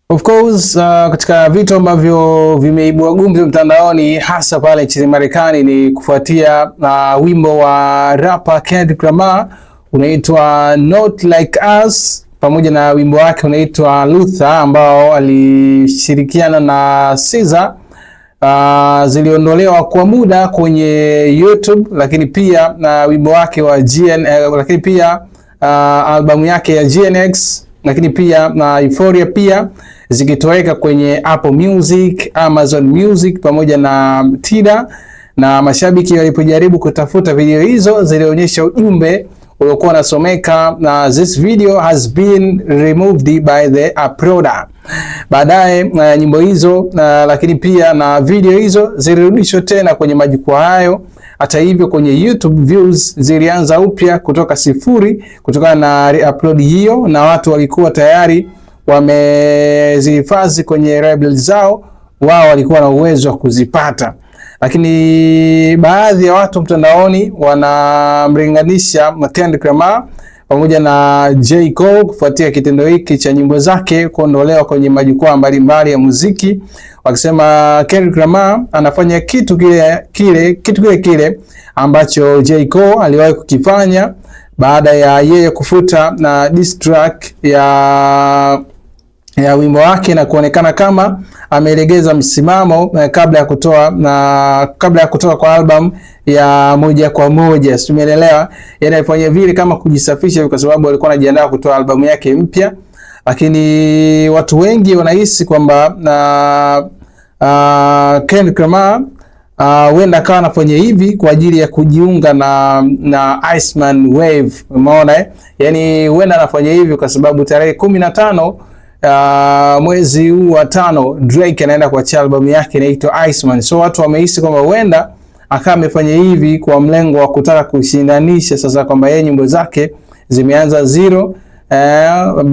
Of course, katika vitu ambavyo vimeibua gumzo mtandaoni hasa pale nchini Marekani ni kufuatia wimbo wa rapper Kendrick Lamar unaitwa Not Like Us pamoja na wimbo wake unaitwa Luther ambao alishirikiana na SZA. Ziliondolewa kwa muda kwenye YouTube, lakini pia na wimbo wake wa lakini pia albamu yake ya GNX, lakini pia na Euphoria pia zikitoweka kwenye Apple Music, Amazon Music pamoja na Tidal. Na mashabiki walipojaribu kutafuta video hizo zilionyesha ujumbe uliokuwa unasomeka na this video has been removed by the uploader. Baadaye nyimbo hizo lakini pia na video hizo zilirudishwa tena kwenye majukwaa hayo. Hata hivyo kwenye YouTube views zilianza upya kutoka sifuri kutokana na upload hiyo, na watu walikuwa tayari wamezihifadhi kwenye library zao, wao walikuwa na uwezo wa kuzipata. Lakini baadhi ya watu mtandaoni wanamlinganisha Kendrick Lamar pamoja na J. Cole kufuatia kitendo hiki cha nyimbo zake kuondolewa kwenye majukwaa mbalimbali ya muziki, wakisema Kendrick Lamar anafanya kitu kile ambacho J. Cole aliwahi kukifanya baada ya yeye kufuta na diss track ya wimbo wake na kuonekana kama amelegeza msimamo kabla ya kutoa kwa album ya moja kwa moja. Tumeelewa, yani alifanya vile kama kujisafisha kwa sababu alikuwa anajiandaa kutoa albamu yake mpya. Lakini watu wengi wanahisi kwamba Kendrick Lamar huenda akawa anafanya hivi kwa ajili ya kujiunga na Iceman Wave. Umeona yani huenda anafanya hivi kwa sababu tarehe 15 mwezi huu wa 5 Drake anaenda kuachia albamu yake inaitwa Iceman. So watu wamehisi kwamba huenda akawa amefanya hivi kwa mlengo wa kutaka kushindanisha sasa kwamba yeye nyimbo zake zimeanza zero,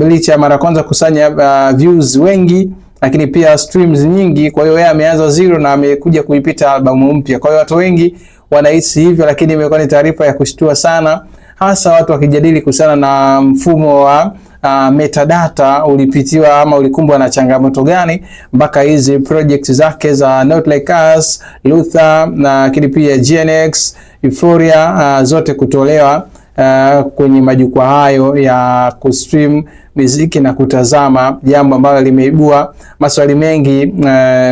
licha mara kwanza kusanya views wengi lakini pia streams nyingi. Kwa hiyo yeye ameanza zero na amekuja kuipita albamu mpya. Kwa hiyo watu wengi wanahisi hivyo, lakini imekuwa ni taarifa ya kushtua sana, hasa watu wakijadili kuhusiana na mfumo wa metadata ulipitiwa ama ulikumbwa na changamoto gani mpaka hizi projects zake za Not Like Us, Luther na kile pia GNX, Euphoria zote kutolewa kwenye majukwaa hayo ya kustream muziki na kutazama, jambo ambalo limeibua maswali mengi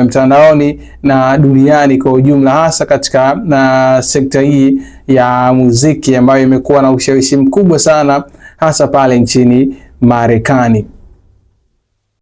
mtandaoni na duniani kwa ujumla, hasa katika sekta hii ya muziki ambayo imekuwa na ushawishi mkubwa sana hasa pale nchini Marekani.